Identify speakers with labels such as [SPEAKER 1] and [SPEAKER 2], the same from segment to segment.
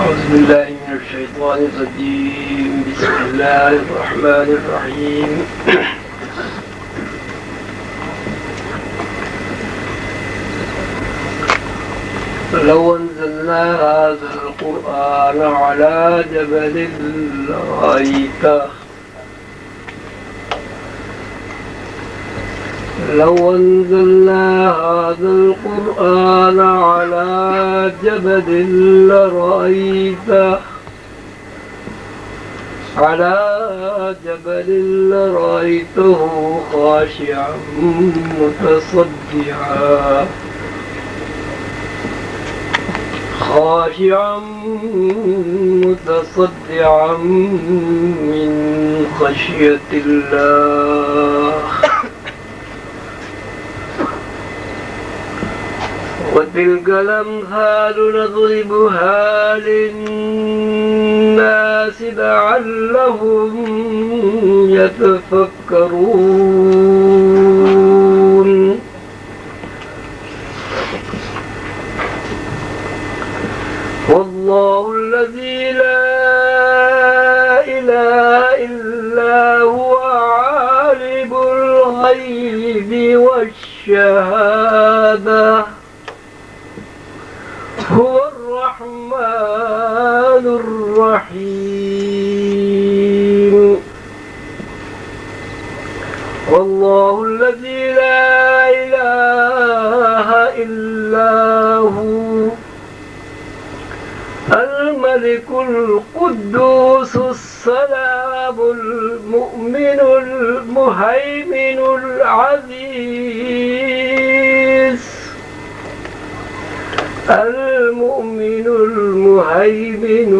[SPEAKER 1] أعوذ بالله من الشيطان الرجيم. بسم الله الرحمن الرحيم. لو أنزلنا هذا القرآن على جبل لرأيته لو أنزلنا هذا القرآن على جبل لرأيته خاشعا متصدعا من خشية الله. وتلك الأمثال نضربها للناس لعلهم يتفكرون. والله الذي لا إله إلا هو عالم الغيب والشهادة هو الرحمن الرحيم. والله الذي لا إله إلا هو الملك القدوس السلام المؤمن المهيمن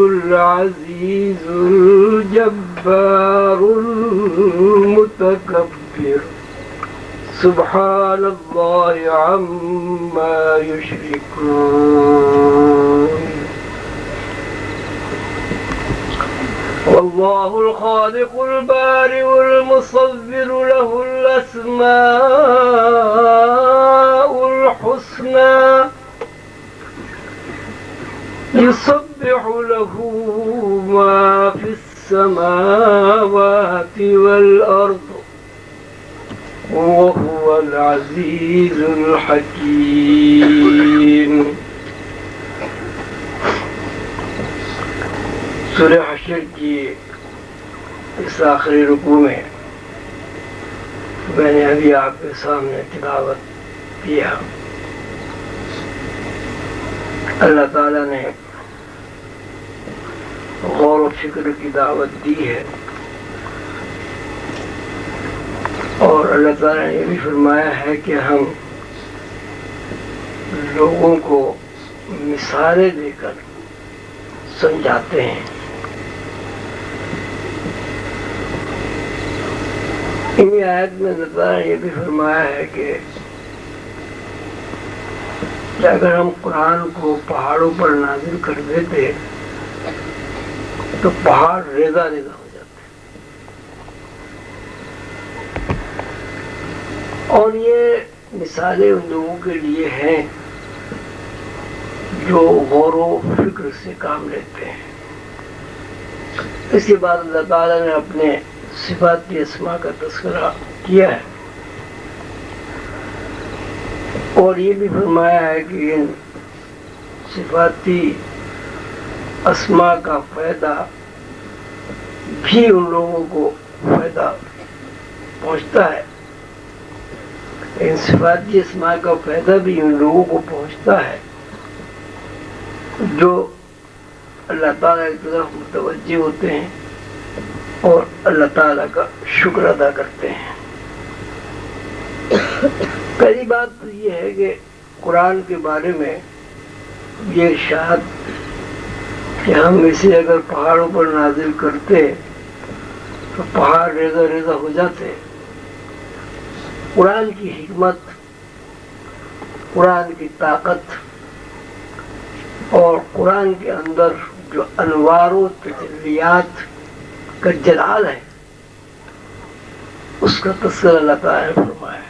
[SPEAKER 1] العزيز الجبار المتكبر. سبحان الله عما يشركون. والله الخالق البارئ المصور له الأسماء الحسنى يسبح له ما في السماوات والأرض وهو العزيز الحكيم. سورہ حشر کی اس آخری رکوع میں میں نے ابھی آپ کے سامنے تلاوت کیا. اللہ تعالیٰ نے غور و فکر کی دعوت دی ہے اور اللہ تعالیٰ نے یہ بھی فرمایا ہے کہ ہم لوگوں کو مثالیں دے کر سمجھاتے ہیں. انہی آیت میں اللہ تعالیٰ نے یہ بھی فرمایا ہے کہ اگر ہم قرآن کو پہاڑوں پر نازل کر دیتے تو پہاڑ ریزہ ریزہ ہو جاتے. اور یہ مثالیں ان لوگوں کے لیے ہیں جو غور و فکر سے کام لیتے ہیں. اس کے بعد اللہ تعالیٰ نے اپنے صفاتی اسماء کا تذکرہ کیا ہے اور یہ بھی فرمایا ہے کہ ان صفاتی اسماء کا فائدہ بھی ان لوگوں کو فائدہ پہنچتا ہے. ان صفاتی اسماء کا فائدہ بھی ان لوگوں کو پہنچتا ہے جو اللہ تعالیٰ کی طرف متوجہ ہوتے ہیں اور اللہ تعالیٰ کا شکر ادا کرتے ہیں. پہلی بات تو یہ ہے کہ قرآن کے بارے میں یہ ارشاد کہ ہم اسے اگر پہاڑوں پر نازل کرتے تو پہاڑ ریزہ ریزہ ہو جاتے. قرآن کی حکمت، قرآن کی طاقت اور قرآن کے اندر جو انوار و تجلیات کا جلال ہے اس کا تذکرہ اللہ تعالیٰ نے فرمایا ہے.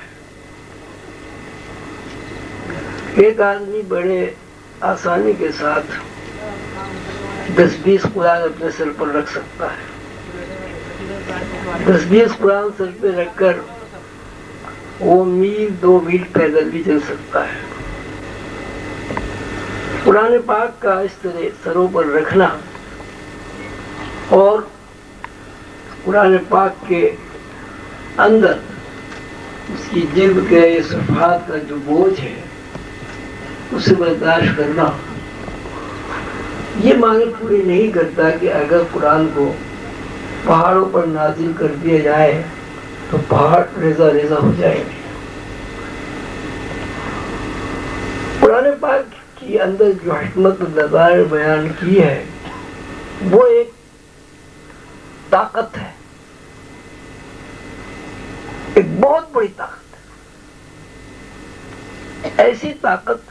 [SPEAKER 1] ایک آدمی بڑے آسانی کے ساتھ 10-20 قرآن اپنے سر پر رکھ سکتا ہے. 10-20 قرآن سر پہ رکھ کر وہ میل 2 میل پیدل بھی چل سکتا ہے. قرآن پاک کا اس طرح سروں پر رکھنا اور قرآن پاک کے اندر اس کی جلد کے صفحات کا جو بوجھ ہے اسے برداشت کرنا، یہ معنی پوری نہیں کرتا کہ اگر قرآن کو پہاڑوں پر نازل کر دیا جائے تو پہاڑ ریزہ ریزہ ہو جائیں گے. قرآن پاک کے اندر جو حکمت اللہ نے بیان کی ہے وہ ایک طاقت ہے، ایک بہت بڑی طاقت ہے. ایسی طاقت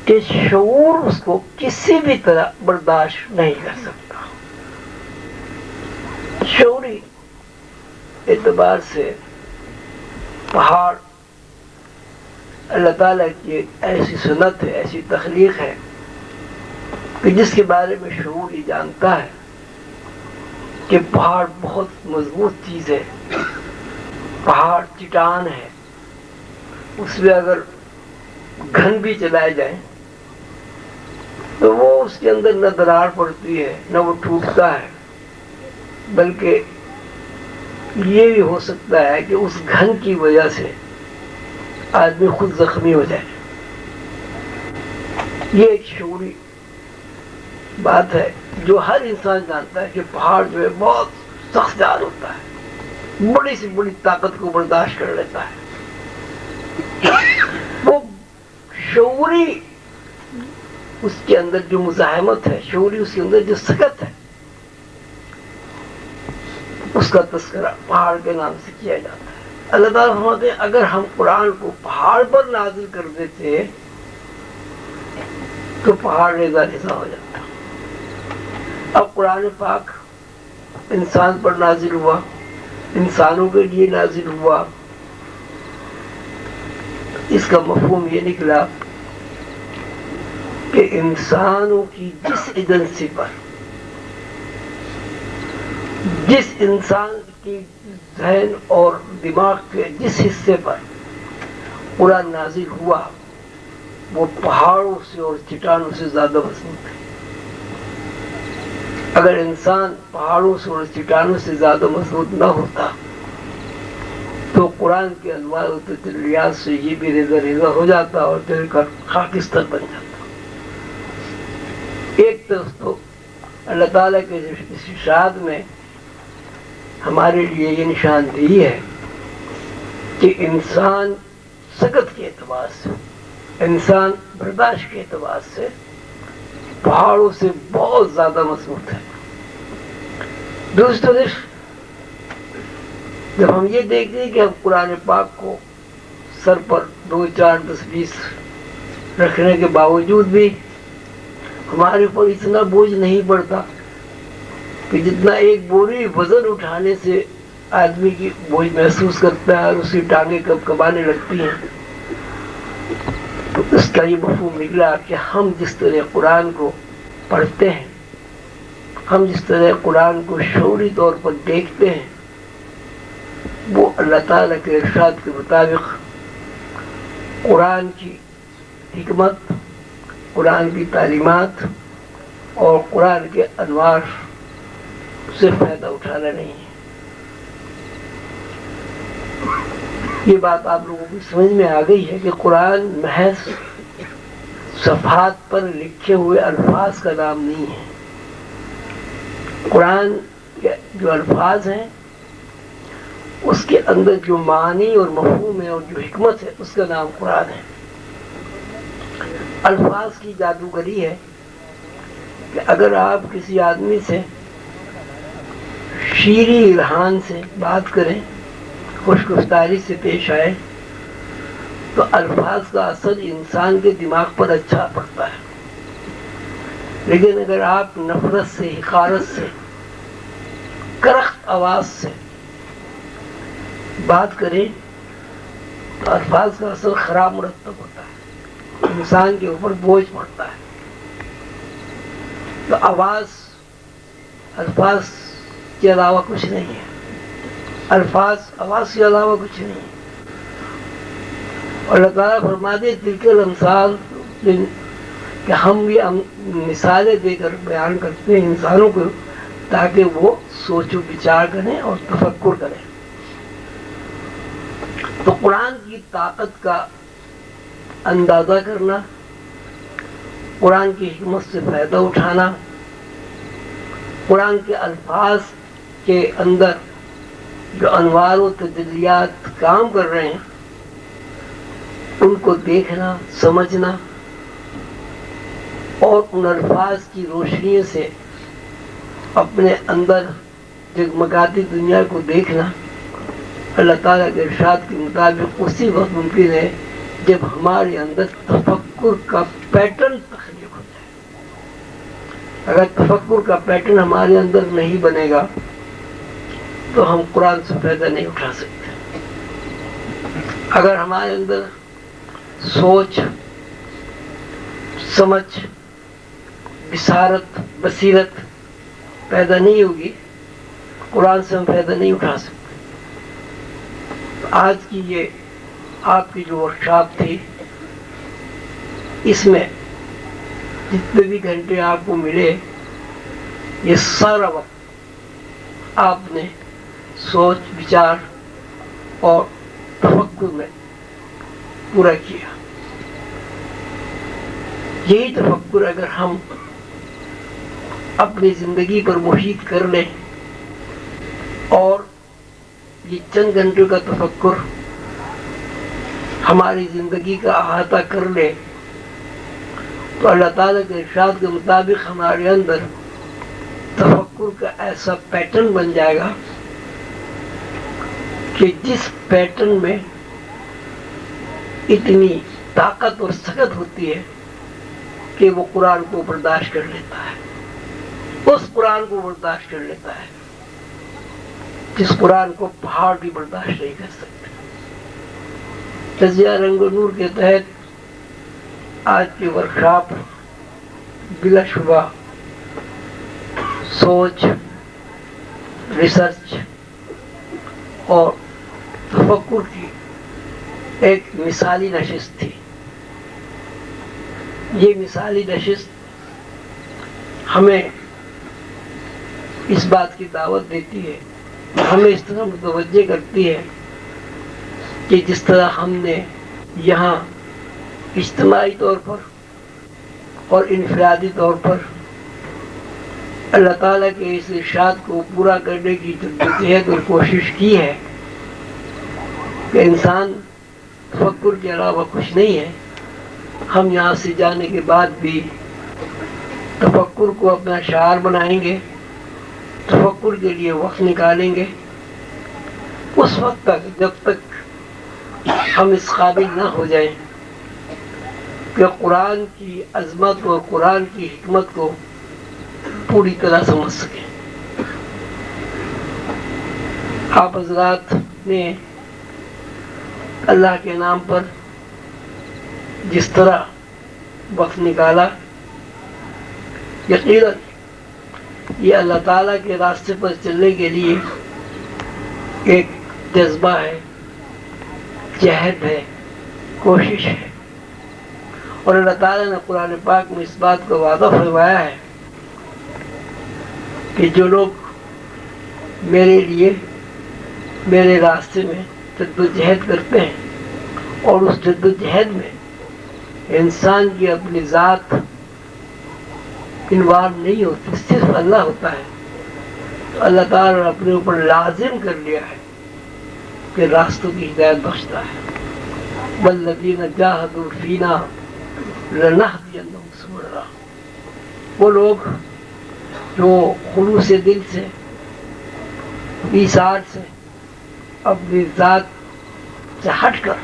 [SPEAKER 1] کہ شعور اس کو کسی بھی طرح برداشت نہیں کر سکتا. شعوری اعتبار سے پہاڑ اللہ تعالیٰ کی ایسی سنت ہے، ایسی تخلیق ہے کہ جس کے بارے میں شعور یہ جانتا ہے کہ پہاڑ بہت مضبوط چیز ہے، پہاڑ چٹان ہے، اس میں اگر گھن بھی چلائے جائیں تو وہ اس کے اندر نہ درار پڑتی ہے نہ وہ ٹوٹتا ہے، بلکہ یہ بھی ہو سکتا ہے کہ اس گھن کی وجہ سے آدمی خود زخمی ہو جائے. یہ ایک شعوری بات ہے جو ہر انسان جانتا ہے کہ پہاڑ جو ہے بہت سخت جان ہوتا ہے، بڑی سی بڑی طاقت کو برداشت کر لیتا ہے. وہ شعوری اس کے اندر جو مزاحمت ہے، شعوری اس کے اندر جو سکت ہے، اس کا تذکرہ پہاڑ کے نام سے کیا جاتا ہے. اللہ تعالیٰ فرماتے ہیں اگر ہم قرآن کو پہاڑ پر نازل کر دیتے تو پہاڑ ریزہ ریزہ ہو جاتا. اب قرآن پاک انسان پر نازل ہوا، انسانوں کے لیے نازل ہوا، اس کا مفہوم یہ نکلا کہ انسانوں کی جس ایجنسی پر، جس انسان کی ذہن اور دماغ کے جس حصے پر قرآن نازل ہوا وہ پہاڑوں سے اور چٹانوں سے زیادہ مضبوط ہے. اگر انسان پہاڑوں سے اور چٹانوں سے زیادہ مضبوط نہ ہوتا تو قرآن کے انوار و تجلیات سے یہ بھی ریزہ ریزہ ہو جاتا اور دل کا خاکستر بن جاتا. ایک طرف تو اللہ تعالیٰ کے اس ارشاد میں ہمارے لیے یہ نشاندہی ہے کہ انسان سکت کے اعتبار سے، انسان برداشت کے اعتبار سے پہاڑوں سے بہت زیادہ مضبوط ہے. دوسری طرف جب ہم یہ دیکھتے ہیں کہ ہم قرآن پاک کو سر پر 2, 4, 10, 20 رکھنے کے باوجود بھی ہمارے اوپر اتنا بوجھ نہیں پڑتا کہ جتنا ایک بوری وزن اٹھانے سے آدمی کی بوجھ محسوس کرتا ہے اور اس کی ٹانگیں کب کبانے لگتی ہیں. تو اس کا یہ مفہوم نکلا کہ ہم جس طرح قرآن کو پڑھتے ہیں، ہم جس طرح قرآن کو شعوری طور پر دیکھتے ہیں، وہ اللہ تعالیٰ کے ارشاد کے مطابق قرآن کی حکمت، قرآن کی تعلیمات اور قرآن کے انوار سے فائدہ اٹھانا نہیں ہے. یہ بات آپ لوگوں کو سمجھ میں آ گئی ہے کہ قرآن محض صفحات پر لکھے ہوئے الفاظ کا نام نہیں ہے. قرآن کے جو الفاظ ہیں اس کے اندر جو معنی اور مفہوم ہے اور جو حکمت ہے اس کا نام قرآن ہے. الفاظ کی جادوگری ہے کہ اگر آپ کسی آدمی سے شیریں الحان سے بات کریں، خوش گفتاری سے پیش آئے تو الفاظ کا اثر انسان کے دماغ پر اچھا پڑتا ہے. لیکن اگر آپ نفرت سے، حقارت سے، کرخت آواز سے بات کریں تو الفاظ کا اثر خراب مرتب ہوتا ہے، انسان کے اوپر بوجھ پڑتا ہے. تو آواز الفاظ کے علاوہ کچھ نہیں ہے، الفاظ آواز کے علاوہ کچھ نہیں ہے. اور اللہ تعالیٰ فرماتے ہیں تلک الامثال، کہ ہم یہ مثالیں دے کر بیان کرتے ہیں انسانوں کو تاکہ وہ سوچ و بچار کریں اور تفکر کریں. تو قرآن کی طاقت کا اندازہ کرنا، قرآن کی حکمت سے فائدہ اٹھانا، قرآن کے الفاظ کے اندر جو انوار و تجلیات کام کر رہے ہیں ان کو دیکھنا، سمجھنا اور ان الفاظ کی روشنی سے اپنے اندر جگمگاتی دنیا کو دیکھنا اللہ تعالیٰ کے ارشاد کے مطابق اسی وقت ممکن ہے جب ہمارے اندر تفکر کا پیٹرن تخلیق ہو جائے. اگر تفکر کا پیٹرن ہمارے اندر نہیں بنے گا تو ہم قرآن سے فائدہ نہیں اٹھا سکتے. اگر ہمارے اندر سوچ، سمجھ، بصیرت پیدا نہیں ہوگی، قرآن سے ہم فائدہ نہیں اٹھا سکتے. آج کی یہ آپ کی جو ورکشاپ تھی، اس میں جتنے بھی گھنٹے آپ کو ملے یہ سارا وقت آپ نے سوچ بچار اور تفکر میں پورا کیا. یہی تفکر اگر ہم اپنی زندگی پر محیط کر لیں اور یہ چند گھنٹوں کا تفکر ہماری زندگی کا احاطہ کر لے تو اللہ تعالیٰ کے ارشاد کے مطابق ہمارے اندر تفکر کا ایسا پیٹرن بن جائے گا کہ جس پیٹرن میں اتنی طاقت اور سخت ہوتی ہے کہ وہ قرآن کو برداشت کر لیتا ہے، اس قرآن کو برداشت کر لیتا ہے جس قرآن کو پہاڑ بھی برداشت نہیں کر سکتے. تجزیہ رنگ و نور کے تحت آج کی ورکشاپ بلا شبہ سوچ، ریسرچ اور تفکر کی ایک مثالی نشست تھی. یہ مثالی نشست ہمیں اس بات کی دعوت دیتی ہے، ہمیں اس طرح متوجہ کرتی ہے کہ جس طرح ہم نے یہاں اجتماعی طور پر اور انفرادی طور پر اللہ تعالیٰ کے اس ارشاد کو پورا کرنے کی جدوجہد اور کوشش کی ہے کہ انسان تفکر کے علاوہ کچھ نہیں ہے. ہم یہاں سے جانے کے بعد بھی تفکر کو اپنا شعار بنائیں گے، تفکر کے لیے وقت نکالیں گے اس وقت تک جب تک ہم اس قابل نہ ہو جائیں کہ قرآن کی عظمت اور قرآن کی حکمت کو پوری طرح سمجھ سکیں. آپ حضرات نے اللہ کے نام پر جس طرح وقت نکالا، یقیناً یہ اللہ تعالیٰ کے راستے پر چلنے کے لیے ایک جذبہ ہے، جہد ہے، کوشش ہے. اور اللہ تعالیٰ نے قرآن پاک میں اس بات کا وعدہ فرمایا ہے کہ جو لوگ میرے لیے میرے راستے میں جدوجہد کرتے ہیں اور اس جدوجہد میں انسان کی اپنی ذات انوالو نہیں ہوتی، صرف اللہ ہوتا ہے، تو اللہ تعالیٰ نے اپنے اوپر لازم کر لیا ہے کہ راستوں کی ہدایت بخشتا ہے. والذین جاہدوا فینا لنہدینہم سبلنا. وہ لوگ جو خلوص دل سے، ایثار سے، اپنی ذات سے ہٹ کر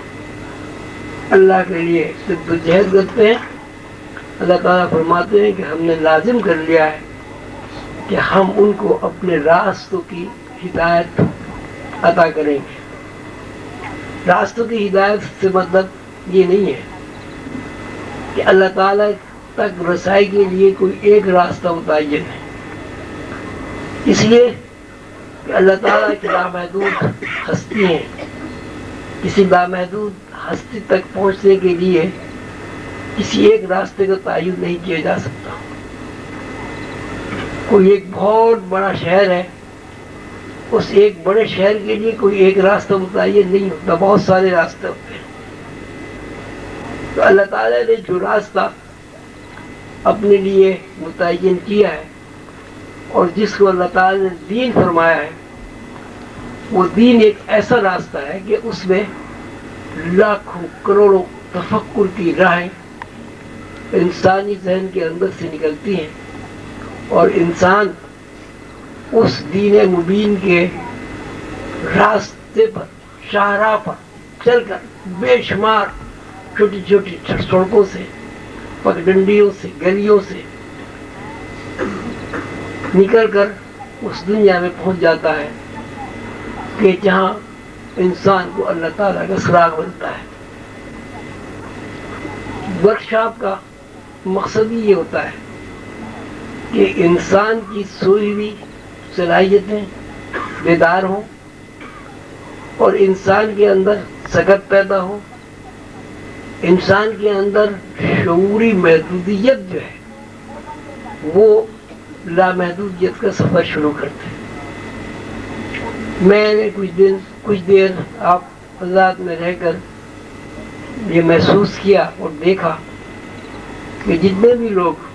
[SPEAKER 1] اللہ کے لیے جدوجہد کرتے ہیں، اللہ تعالیٰ فرماتے ہیں کہ ہم نے لازم کر لیا ہے کہ ہم ان کو اپنے راستوں کی ہدایت عطا کریں گے. راستوں کی ہدایت سے مطلب یہ نہیں ہے کہ اللہ تعالیٰ تک رسائی کے لیے کوئی ایک راستہ متعین ہے، اس لیے کہ اللہ تعالیٰ کی لامحدود ہستی ہے. کسی لامحدود ہستی تک پہنچنے کے لیے کسی ایک راستے کا تعین نہیں کیا جا سکتا. کوئی ایک بہت بڑا شہر ہے، اس ایک بڑے شہر کے لیے کوئی ایک راستہ متعین نہیں ہوتا، بہت سارے راستے ہوتے ہیں. تو اللہ تعالیٰ نے جو راستہ اپنے لیے متعین کیا ہے اور جس کو اللہ تعالیٰ نے دین فرمایا ہے، وہ دین ایک ایسا راستہ ہے کہ اس میں لاکھوں کروڑوں تفکر کی راہیں انسانی ذہن کے اندر سے نکلتی ہیں، اور انسان اس دین مبین کے راستے پر، شاہراہ پر چل کر بے شمار چھوٹی چھوٹی سڑکوں سے، پگڈنڈیوں سے، گلیوں سے نکل کر اس دنیا میں پہنچ جاتا ہے کہ جہاں انسان کو اللہ تعالیٰ کا سراغ ملتا ہے. ورکشاپ کا مقصد ہی یہ ہوتا ہے کہ انسان کی سوئی ہوئی صلاحیتیں بیدار ہوں اور انسان کے اندر سکت پیدا ہو، انسان کے اندر شعوری محدودیت جو ہے وہ لامحدودیت کا سفر شروع کرتے ہیں. میں نے کچھ دیر آپ حضرات میں رہ کر یہ محسوس کیا اور دیکھا کہ جتنے بھی لوگ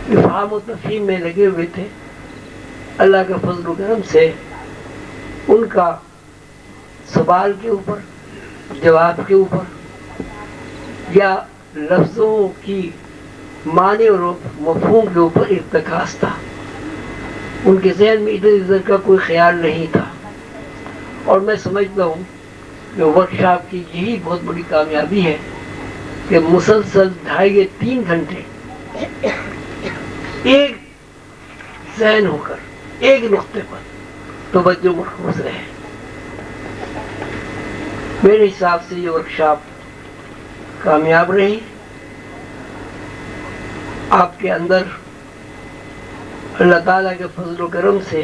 [SPEAKER 1] افہام و تفہیم میں لگے ہوئے تھے، اللہ کے فضل و کرم سے ان کا سوال کے اوپر، جواب کے اوپر یا لفظوں کی معنی اور مفہوم کے اوپر ارتکاز تھا. ان کے ذہن میں ادھر ادھر کا کوئی خیال نہیں تھا. اور میں سمجھتا ہوں کہ ورکشاپ کی یہی بہت بڑی کامیابی ہے کہ مسلسل 2.5 یا 3 گھنٹے ایک ذہن ہو کر ایک نقطے پر توجہ مرکوز رہے. میرے حساب سے یہ ورکشاپ کامیاب رہی. آپ کے اندر اللہ تعالیٰ کے فضل و کرم سے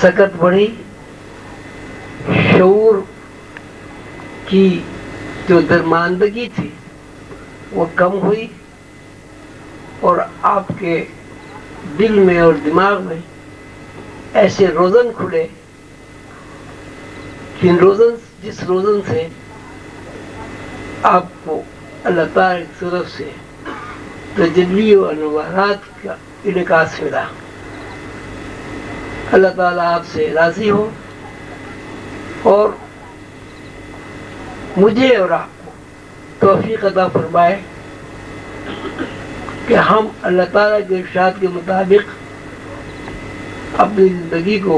[SPEAKER 1] سکت بڑھی، شعور کی جو درماندگی تھی وہ کم ہوئی، اور آپ کے دل میں اور دماغ میں ایسے روزن کھلے جس روزن سے آپ کو اللہ تعالیٰ کی طرف سے تجلی و انوارات کا انعکاس ملا. اللہ تعالیٰ آپ سے راضی ہو اور مجھے اور آپ کو توفیق عطا فرمائے کہ ہم اللہ تعالیٰ کے ارشاد کے مطابق اپنی زندگی کو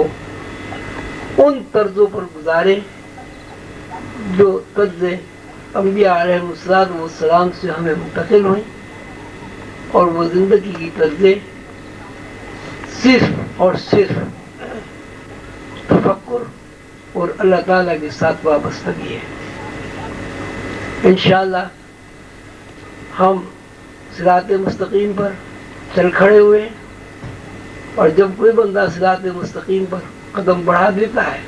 [SPEAKER 1] ان طرزوں پر گزاریں جو طرز انبیاء علیہ السلام سے ہمیں منتقل ہوئیں، اور وہ زندگی کی طرزیں صرف اور صرف تفکر اور اللہ تعالیٰ کے ساتھ وابستگی ہے. انشاءاللہ ہم صراط مستقیم پر چل کھڑے ہوئے، اور جب کوئی بندہ صراط مستقیم پر قدم بڑھا دیتا ہے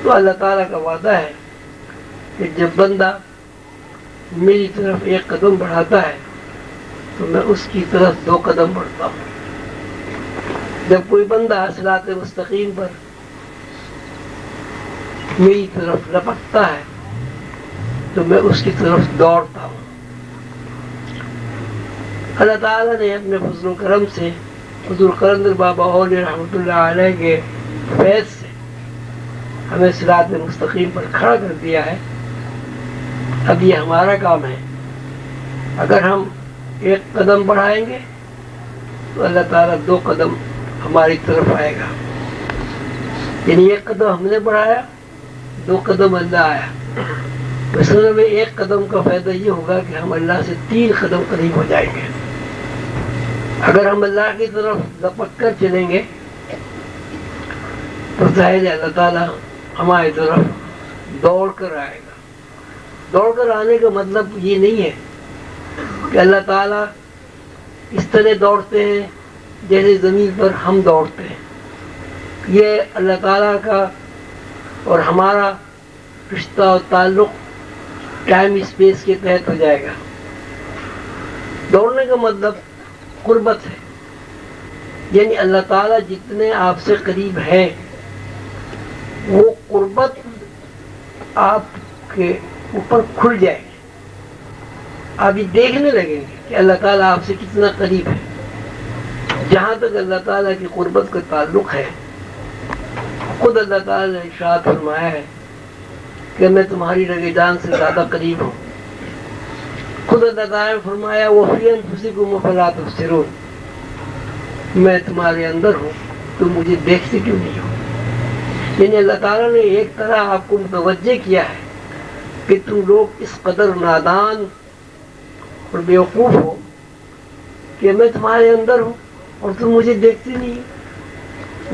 [SPEAKER 1] تو اللہ تعالیٰ کا وعدہ ہے کہ جب بندہ میری طرف ایک قدم بڑھاتا ہے تو میں اس کی طرف 2 قدم بڑھتا ہوں. جب کوئی بندہ صراط مستقیم پر میری طرف لپکتا ہے تو میں اس کی طرف دوڑتا ہوں. اللہ تعالیٰ نے اپنے فضل و کرم سے حضور قلندر بابا اولی رحمۃ اللہ علیہ کے فیض سے ہمیں صراط مستقیم پر کھڑا کر دیا ہے. اب یہ ہمارا کام ہے. اگر ہم 1 قدم بڑھائیں گے تو اللہ تعالیٰ 2 قدم ہماری طرف آئے گا. یعنی 1 قدم ہم نے بڑھایا، 2 قدم اللہ آیا. مثلا میں 1 قدم کا فائدہ یہ ہوگا کہ ہم اللہ سے 3 قدم قریب ہو جائیں گے. اگر ہم اللہ کی طرف لپک کر چلیں گے تو ظاہر ہے اللہ تعالیٰ ہماری طرف دوڑ کر آئے گا. دوڑ کر آنے کا مطلب یہ نہیں ہے کہ اللہ تعالیٰ اس طرح دوڑتے ہیں جیسے زمین پر ہم دوڑتے ہیں. یہ اللہ تعالیٰ کا اور ہمارا رشتہ اور تعلق ٹائم اسپیس کے تحت ہو جائے گا. دوڑنے کا مطلب قربت ہے، یعنی اللہ تعالیٰ جتنے آپ سے قریب ہے وہ قربت آپ کے اوپر کھل جائے گی. آپ یہ دیکھنے لگیں گے کہ اللہ تعالیٰ آپ سے کتنا قریب ہے. جہاں تک اللہ تعالیٰ کی قربت کا تعلق ہے، خود اللہ تعالیٰ نے ارشاد فرمایا ہے کہ میں تمہاری رگ جان سے زیادہ قریب ہوں. خود اللہ تعالیٰ نے فرمایا وَفِي أَنفُسِكُمْ أَفَلَا تُبْصِرُونَ، میں تمہارے اندر ہوں، تم مجھے دیکھتے کیوں نہیں ہو. یعنی اللہ تعالیٰ نے ایک طرح آپ کو متوجہ کیا ہے کہ تم لوگ اس قدر نادان اور بیوقوف ہو کہ میں تمہارے اندر ہوں اور تم مجھے دیکھتے نہیں ہو.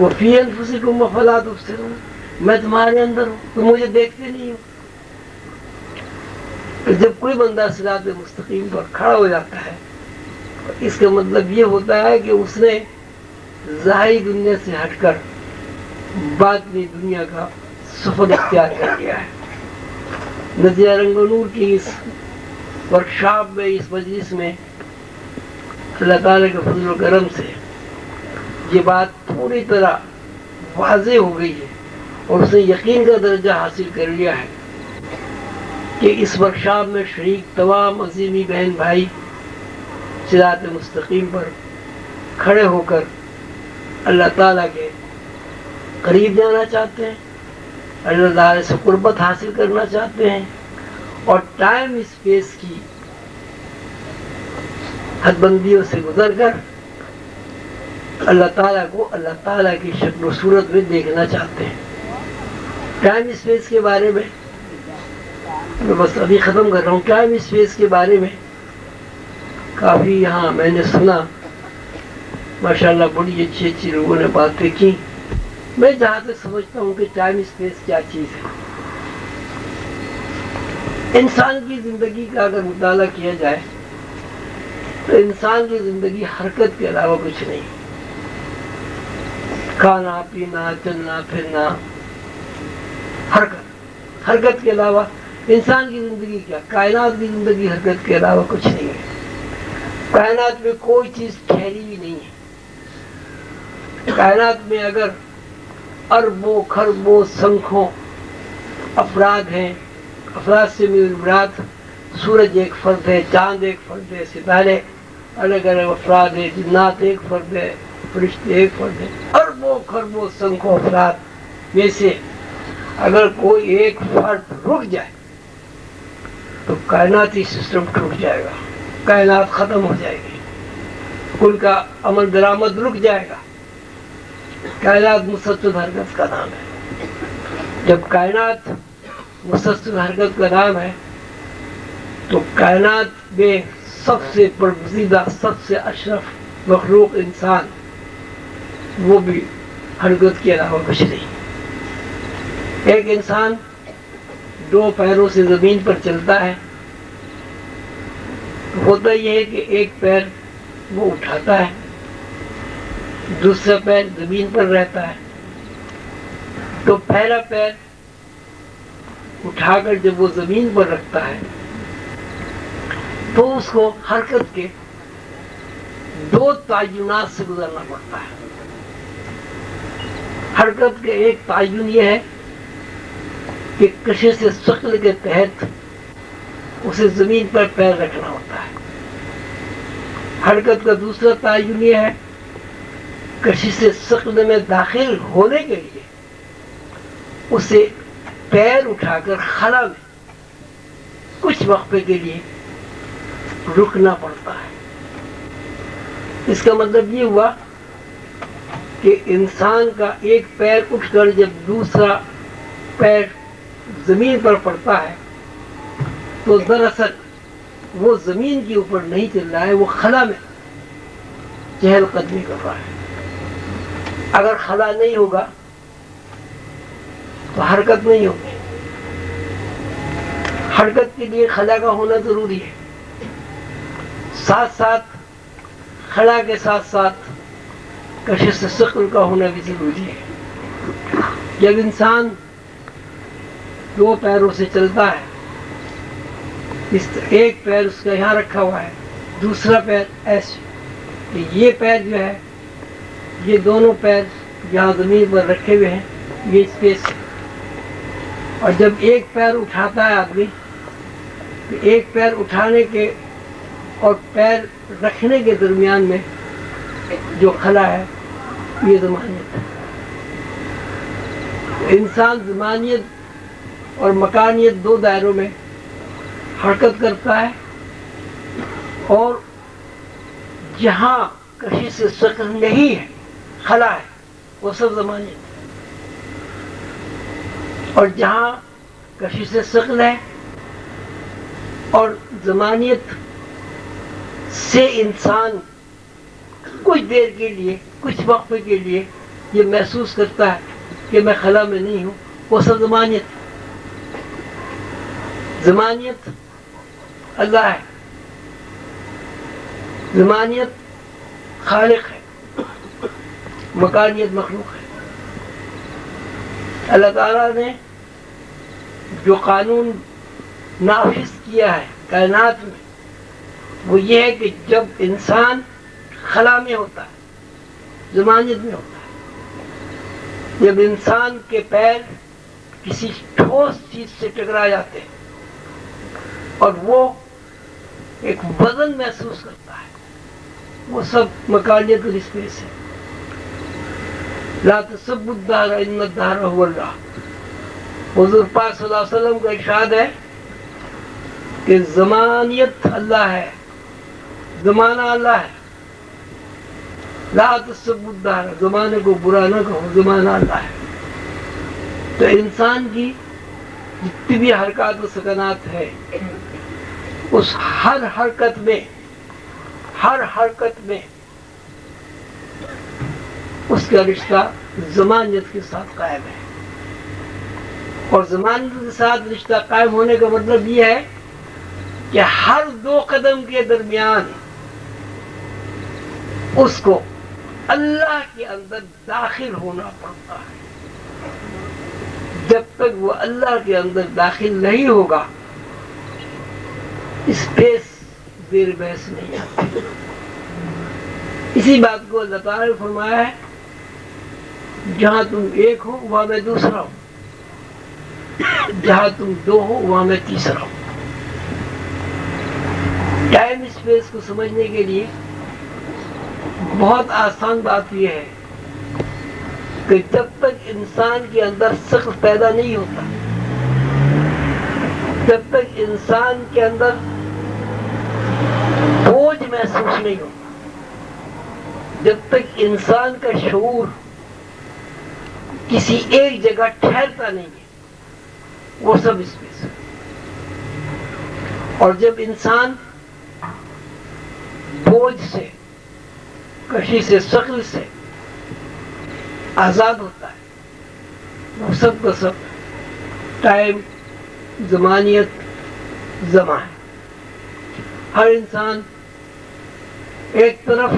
[SPEAKER 1] وَفِي أَنفُسِكُمْ أَفَلَا تُبْصِرُونَ، میں تمہارے اندر ہوں، تم مجھے دیکھتے نہیں ہو. جب کوئی بندہ صراط مستقیم پر کھڑا ہو جاتا ہے اس کا مطلب یہ ہوتا ہے کہ اس نے ظاہری دنیا سے ہٹ کر باطنی دنیا کا سفر اختیار کر لیا ہے. نتیجہ رنگ و نور کی اس ورکشاپ میں، اس مجلس میں اللہ تعالیٰ کے فضل و کرم سے یہ بات پوری طرح واضح ہو گئی ہے اور اس نے یقین کا درجہ حاصل کر لیا ہے کہ اس ورکشاپ میں شریک تمام عظیمی بہن بھائی صراط مستقیم پر کھڑے ہو کر اللہ تعالیٰ کے قریب جانا چاہتے ہیں، اللہ تعالیٰ سے قربت حاصل کرنا چاہتے ہیں اور ٹائم اسپیس کی حد بندیوں سے گزر کر اللہ تعالیٰ کو اللہ تعالیٰ کی شکل و صورت میں دیکھنا چاہتے ہیں. ٹائم اسپیس کے بارے میں میں بس ابھی ختم کر رہا ہوں. ٹائم اسپیس کے بارے میں کافی یہاں میں نے سنا، ماشاءاللہ بڑی اچھی اچھی لوگوں نے باتیں کی. میں جہاں تک سمجھتا ہوں کہ ٹائم اسپیس کیا چیز ہے. انسان کی زندگی کا اگر مطالعہ کیا جائے تو انسان کی زندگی حرکت کے علاوہ کچھ نہیں. کھانا پینا چلنا پھرنا، حرکت کے علاوہ انسان کی زندگی کیا؟ کائنات کی زندگی حرکت کے علاوہ کچھ نہیں ہے. کائنات میں کوئی چیز ٹھہری ہوئی نہیں ہے. کائنات میں اگر اربوں خربوں سنکھوں افراد ہیں، افراد سے مراد سورج ایک فرد ہے، چاند ایک فرد ہے، ستارے الگ الگ افراد ہیں، جنات ایک فرد ہے، فرشتے ایک فرد ہے. اربوں خربوں سنکھوں افراد میں سے اگر کوئی ایک فرد رک جائے تو کائناتی سسٹم ٹوٹ جائے گا، کائنات ختم ہو جائے گی، ان کا عمل درآمد رک جائے گا. کائنات مسلسل حرکت کا نام ہے. جب کائنات مسلسل حرکت کا نام ہے تو کائنات میں سب سے برگزیدہ، سب سے اشرف مخلوق انسان، وہ بھی حرکت کے علاوہ کچھ نہیں. ایک انسان دو پیروں سے زمین پر چلتا ہے، ہوتا یہ ہے کہ ایک پیر وہ اٹھاتا ہے، دوسرا پیر زمین پر رہتا ہے. تو پہلا پیر اٹھا کر جب وہ زمین پر رکھتا ہے تو اس کو حرکت کے دو تعینات سے گزرنا پڑتا ہے. حرکت کے ایک تعین یہ ہے کہ کشش ثقل کے تحت اسے زمین پر پیر رکھنا ہوتا ہے. حرکت کا دوسرا تعین یہ ہے کشش ثقل میں داخل ہونے کے لیے اسے پیر اٹھا کر خلا میں کچھ وقفے کے لیے رکنا پڑتا ہے. اس کا مطلب یہ ہوا کہ انسان کا ایک پیر اٹھ کر جب دوسرا پیر زمین پر پڑتا ہے تو دراصل وہ زمین کے اوپر نہیں چل رہا ہے، وہ خلا میں چہل قدمی کر رہا ہے. اگر خلا نہیں ہوگا تو حرکت نہیں ہوگی. حرکت کے لیے خلا کا ہونا ضروری ہے. ساتھ ساتھ خلا کے ساتھ ساتھ کشش ثقل کا ہونا بھی ضروری ہے. جب انسان دو پیروں سے چلتا ہے، ایک پیر اس کا یہاں رکھا ہوا ہے، دوسرا پیر ایسے، کہ یہ پیر جو ہے، یہ دونوں پیر جہاں زمین پر رکھے ہوئے ہیں یہ اسپیس ہے. اور جب ایک پیر اٹھاتا ہے آدمی تو ایک پیر اٹھانے کے اور پیر رکھنے کے درمیان میں جو خلا ہے یہ زمانیت ہے. انسان زمانیت اور مکانیت دو دائروں میں حرکت کرتا ہے، اور جہاں کشش سے ثقل نہیں ہے، خلا ہے، وہ سب زمانیت ہے. اور جہاں کشش سے ثقل ہے اور زمانیت سے انسان کچھ دیر کے لیے، کچھ وقت کے لیے یہ محسوس کرتا ہے کہ میں خلا میں نہیں ہوں، وہ سب زمانیت. زمانیت اللہ ہے، زمانیت خالق ہے، مکانیت مخلوق ہے. اللہ تعالیٰ نے جو قانون نافذ کیا ہے کائنات میں وہ یہ ہے کہ جب انسان خلا میں ہوتا ہے، زمانیت میں ہوتا ہے، جب انسان کے پیر کسی ٹھوس چیز سے ٹکرا جاتے ہیں اور وہ ایک وزن محسوس کرتا ہے، وہ سب مکانیت اور اسپیس ہے. لا تسبوا الدہر ان الدہر هو اللہ. حضور پاک صلی اللہ علیہ وسلم کا ارشاد ہے کہ زمانیت اللہ ہے، زمانہ اللہ ہے. لا تسبوا الدہر، زمانے کو برا نہ کہو، زمانہ اللہ ہے. تو انسان کی جتنی بھی حرکات و سکنات ہے، اس ہر حرکت میں اس کا رشتہ زمانیت کے ساتھ قائم ہے. اور زمانیت کے ساتھ رشتہ قائم ہونے کا مطلب یہ ہے کہ ہر دو قدم کے درمیان اس کو اللہ کے اندر داخل ہونا پڑتا ہے. جب تک وہ اللہ کے اندر داخل نہیں ہوگا اسپیس زیر بحث نہیں آتی. اسی بات کو اللہ تعالیٰ نے فرمایا ہے جہاں تم ایک ہو وہاں میں دوسرا ہوں، جہاں تم دو ہو وہاں میں تیسرا ہوں. ٹائم اسپیس کو سمجھنے کے لیے بہت آسان بات یہ ہے کہ جب تک انسان کے اندر ثقل پیدا نہیں ہوتا، جب تک انسان کے اندر بوجھ محسوس نہیں ہوتا، جب تک انسان کا شعور کسی ایک جگہ ٹھہرتا نہیں ہے، وہ سب اسپیس ہے. اور جب انسان بوجھ سے، کشش سے، ثقل سے آزاد ہوتا ہے، وہ سب کا سب ٹائم، زمانیت، زمان ہے. ہر انسان ایک طرف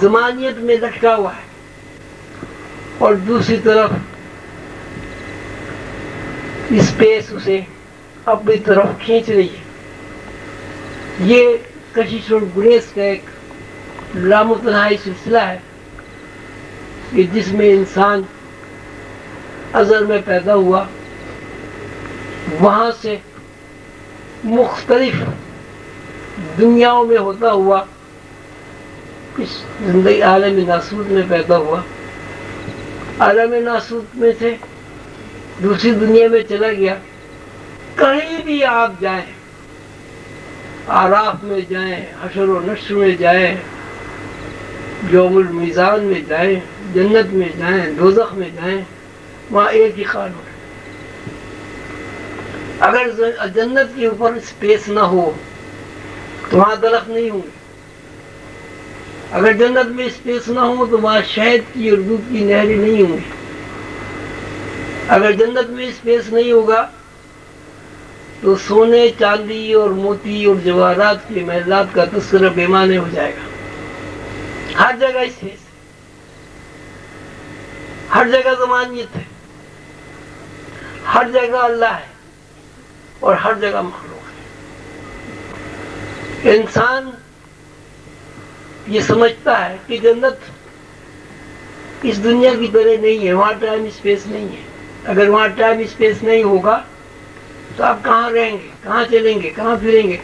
[SPEAKER 1] زمانیت میں لٹکا ہوا ہے اور دوسری طرف اسپیس اسے اپنی طرف کھینچ رہی ہے. یہ کشش اور گریز کا ایک لامتناہی سلسلہ ہے کہ جس میں انسان ازل میں پیدا ہوا، وہاں سے مختلف دنیاؤں میں ہوتا ہوا اس زندگی عالم ناسوت میں پیدا ہوا، عالم ناسوت میں سے دوسری دنیا میں چلا گیا. کہیں بھی آپ جائیں، آراف میں جائیں، حشر و نشر میں جائیں، یوم المیزان میں جائیں، جنت میں جائیں، دوزخ میں جائیں، وہاں ایک ہی قانون ہے. اگر جنت کے اوپر اسپیس نہ ہو تو وہاں درخت نہیں ہوں گے. اگر جنت میں اسپیس نہ ہو تو وہاں شہد کی اور دودھ کی نہریں نہیں ہوں گی. اگر جنت میں اسپیس نہیں ہوگا تو سونے چاندی اور موتی اور جواہرات کے محلات کا تذکرہ بے معنی ہو جائے گا۔ ہر جگہ اسپیس ہے، ہر جگہ زمانیت ہے، ہر جگہ اللہ ہے اور ہر جگہ مخلوق ہے۔ انسان یہ سمجھتا ہے کہ جنت اس دنیا کی طرح نہیں ہے، وہاں ٹائم اسپیس نہیں ہے۔ اگر وہاں ٹائم اسپیس نہیں ہوگا تو آپ کہاں رہیں گے، کہاں چلیں گے، کہاں پھریں گے،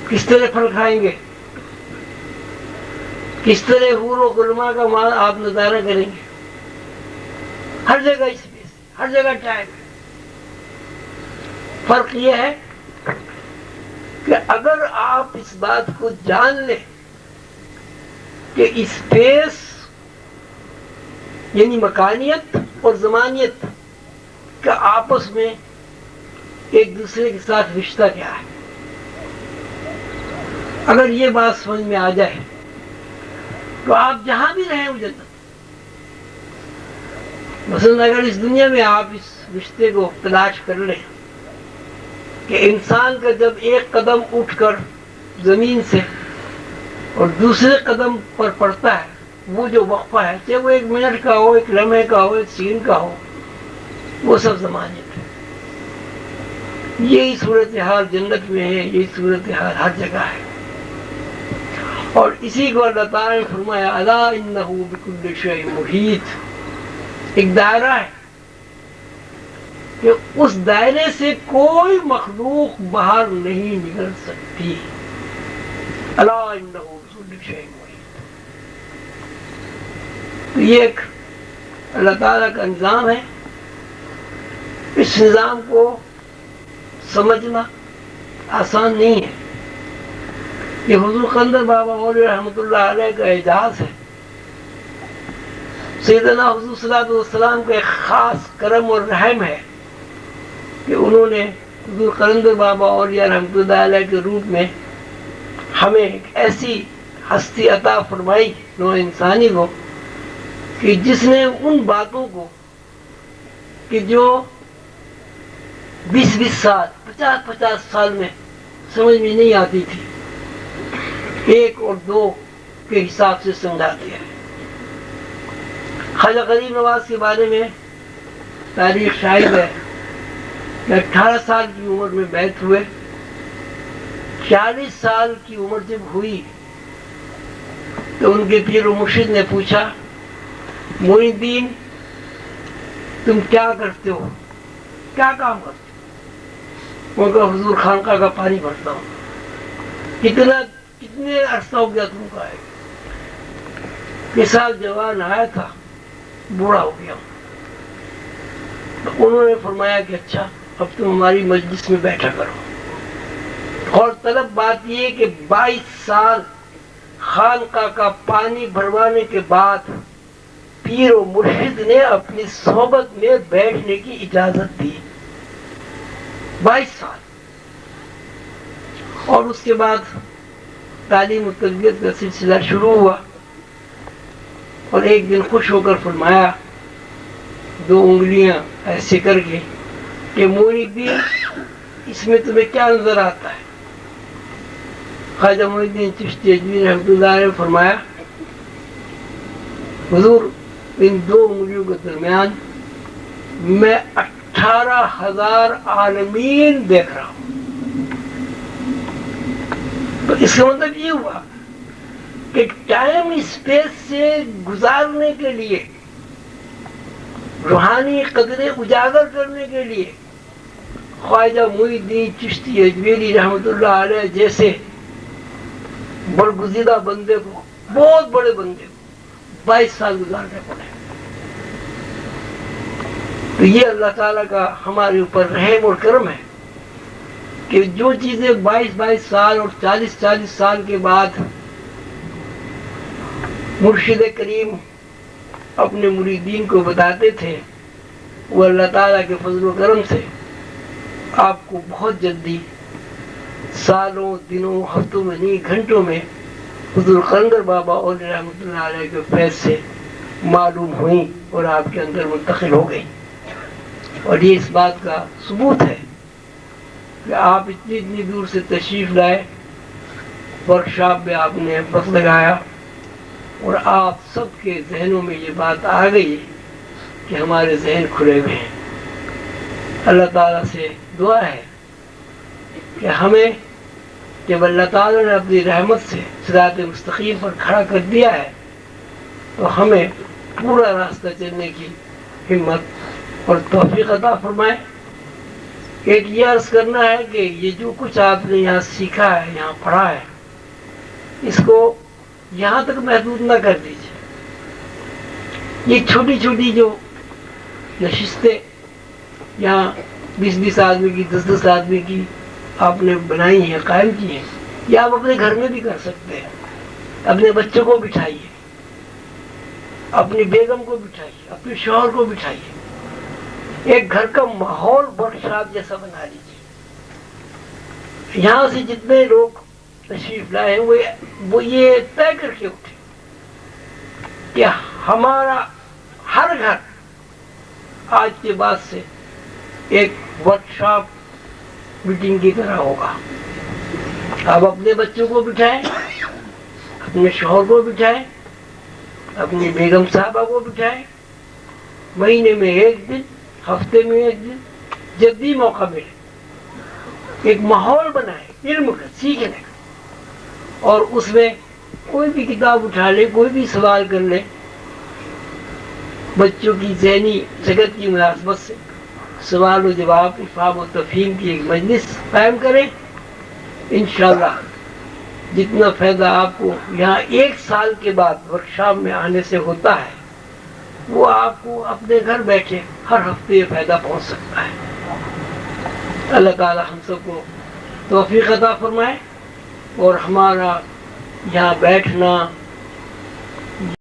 [SPEAKER 1] کس طرح پھل کھائیں گے، کس طرح حور و غلما کا مال آپ نظارہ کریں گے۔ ہر جگہ اسپیس ہے، ہر جگہ ٹائم ہے۔ فرق یہ ہے کہ اگر آپ اس بات کو جان لیں کہ اسپیس یعنی مکانیت اور زمانیت کا آپس میں ایک دوسرے کے ساتھ رشتہ کیا ہے، اگر یہ بات سمجھ میں آ جائے تو آپ جہاں بھی رہیں جنت۔ مثلا اگر اس دنیا میں آپ اس رشتے کو تلاش کر لیں کہ انسان کا جب ایک قدم اٹھ کر زمین سے اور دوسرے قدم پر پڑتا ہے، وہ جو وقفہ ہے، چاہے وہ 1 منٹ کا ہو، 1 لمحے کا ہو، 1 سیکنڈ کا ہو، وہ سب زمانیت ہے۔ یہی صورتحال جنت میں ہے، یہی صورتحال ہر جگہ ہے۔ اور اسی کو اللہ تعالیٰ نے فرمایا الا انہ بکل شیء محیط، ایک دائرہ ہے کہ اس دائرے سے کوئی مخلوق باہر نہیں نکل سکتی۔ الا انہ بکل شیء محیط، تو یہ ایک اللہ تعالیٰ کا نظام ہے۔ اس نظام کو سمجھنا آسان نہیں ہے۔ یہ حضور قلندر بابا مولوی رحمۃ اللہ علیہ کا اعجاز ہے۔ سیدنا حضور صلی اللہ علیہ وسلم کا ایک خاص کرم اور رحم ہے کہ انہوں نے حضور قلندر بابا اولیاء رحمۃ اللہ علیہ کے روپ میں ہمیں ایک ایسی ہستی عطا فرمائی نوع انسانی کو کہ جس نے ان باتوں کو کہ جو 20 سال 50 سال میں سمجھ میں نہیں آتی تھی، 1 اور 2 کے حساب سے سمجھا دیا ہے۔ خواجہ غریب نواز کے بارے میں تاریخ شاہد ہے کہ 18 سال کی عمر میں بیعت ہوئے، 40 سال کی عمر جب ہوئی تو ان کے پیر و مرشد نے پوچھا معین الدین تم کیا کرتے ہو، کیا کام کرتے ہو؟ ان کا حضور خانقاہ کا پانی بھرتا ہوں۔ کتنے عرصہ ہو گیا تم کا ہے؟ کہ سال جوان آیا تھا، بوڑھا ہو گیا ہوں۔ تو انہوں نے فرمایا کہ اچھا اب تم ہماری مجلس میں بیٹھا کرو۔ اور طلب بات یہ کہ 22 سال خانقاہ کا پانی بھروانے کے بعد پیر و مرشد نے اپنی صحبت میں بیٹھنے کی اجازت دی۔ 22 سال۔ اور اس کے بعد تعلیم و تربیت کا سلسلہ شروع ہوا، اور ایک دن خوش ہو کر فرمایا 2 انگلیاں ایسے کر کے کہ معین الدین اس میں تمہیں کیا نظر آتا ہے؟ خواجہ معین الدین چشتی اجمیری رحمۃ اللہ علیہ نے فرمایا حضور ان 2 انگلیوں کے درمیان میں 18,000 عالمین دیکھ رہا ہوں۔ تو اس کا مطلب یہ ہوا کہ ٹائم اسپیس سے گزارنے کے لیے، روحانی قدریں اجاگر کرنے کے لیے خواجہ معین الدین چشتی اجمیری رحمۃ اللہ علیہ جیسے برگزیدہ بندے کو، بہت بڑے بندے کو 22 سال گزارنے پڑے۔ تو یہ اللہ تعالیٰ کا ہمارے اوپر رحم اور کرم ہے کہ جو چیزیں 22 سال اور 40 سال کے بعد مرشد کریم اپنے مریدین کو بتاتے تھے، وہ اللہ تعالیٰ کے فضل و کرم سے آپ کو بہت جلدی، سالوں، دنوں، ہفتوں میں نہیں، گھنٹوں میں حضور قلندر بابا اولیاء رحمۃ اللہ علیہ کے فیض سے معلوم ہوئیں اور آپ کے اندر منتقل ہو گئی۔ اور یہ اس بات کا ثبوت ہے کہ آپ اتنی دور سے تشریف لائے، ورکشاپ میں آپ نے وقت لگایا اور آپ سب کے ذہنوں میں یہ بات آ گئی کہ ہمارے ذہن کھلے ہوئے ہیں۔ اللہ تعالیٰ سے دعا ہے کہ ہمیں جب اللہ تعالیٰ نے اپنی رحمت سے صراط مستقیم پر کھڑا کر دیا ہے تو ہمیں پورا راستہ چلنے کی ہمت اور توفیق عطا فرمائے۔ ایک یہ عرض کرنا ہے کہ یہ جو کچھ آپ نے یہاں سیکھا ہے، یہاں پڑھا ہے، اس کو یہاں تک محدود نہ کر دیجیے۔ یہ چھوٹی چھوٹی جو نشستیں یہاں 20 آدمی کی، 10 آدمی کی آپ نے بنائی ہیں، قائم کی ہیں، یہ آپ اپنے گھر میں بھی کر سکتے ہیں۔ اپنے بچوں کو بٹھائیے، اپنی بیگم کو بٹھائیے، اپنے شوہر کو بٹھائیے، ایک گھر کا ماحول ورکشاپ جیسا بنا لیجیے۔ یہاں سے جتنے لوگ تشریف لائے ہیں وہ یہ طے کر کے اٹھے کہ ہمارا ہر گھر آج کے بعد سے ایک ورکشاپ میٹنگ کی طرح ہوگا۔ آپ اپنے بچوں کو بٹھائیں، اپنے شوہر کو بٹھائیں، اپنی بیگم صاحبہ کو بٹھائیں، مہینے میں ایک دن، ہفتے میں ایک دن، جب بھی موقع ملے ایک ماحول بنائے علم کا، سیکھنے کا، اور اس میں کوئی بھی کتاب اٹھا لے، کوئی بھی سوال کر لے، بچوں کی ذہنی جگت کی مناسبت سے سوال و جواب، افہام و تفہیم کی ایک مجلس قائم کریں۔ انشاءاللہ جتنا فائدہ آپ کو یہاں 1 سال کے بعد ورکشاپ میں آنے سے ہوتا ہے، وہ آپ کو اپنے گھر بیٹھے ہر ہفتے یہ فائدہ پہنچ سکتا ہے۔ اللہ تعالی ہم سب کو توفیق عطا فرمائے اور ہمارا یہاں بیٹھنا،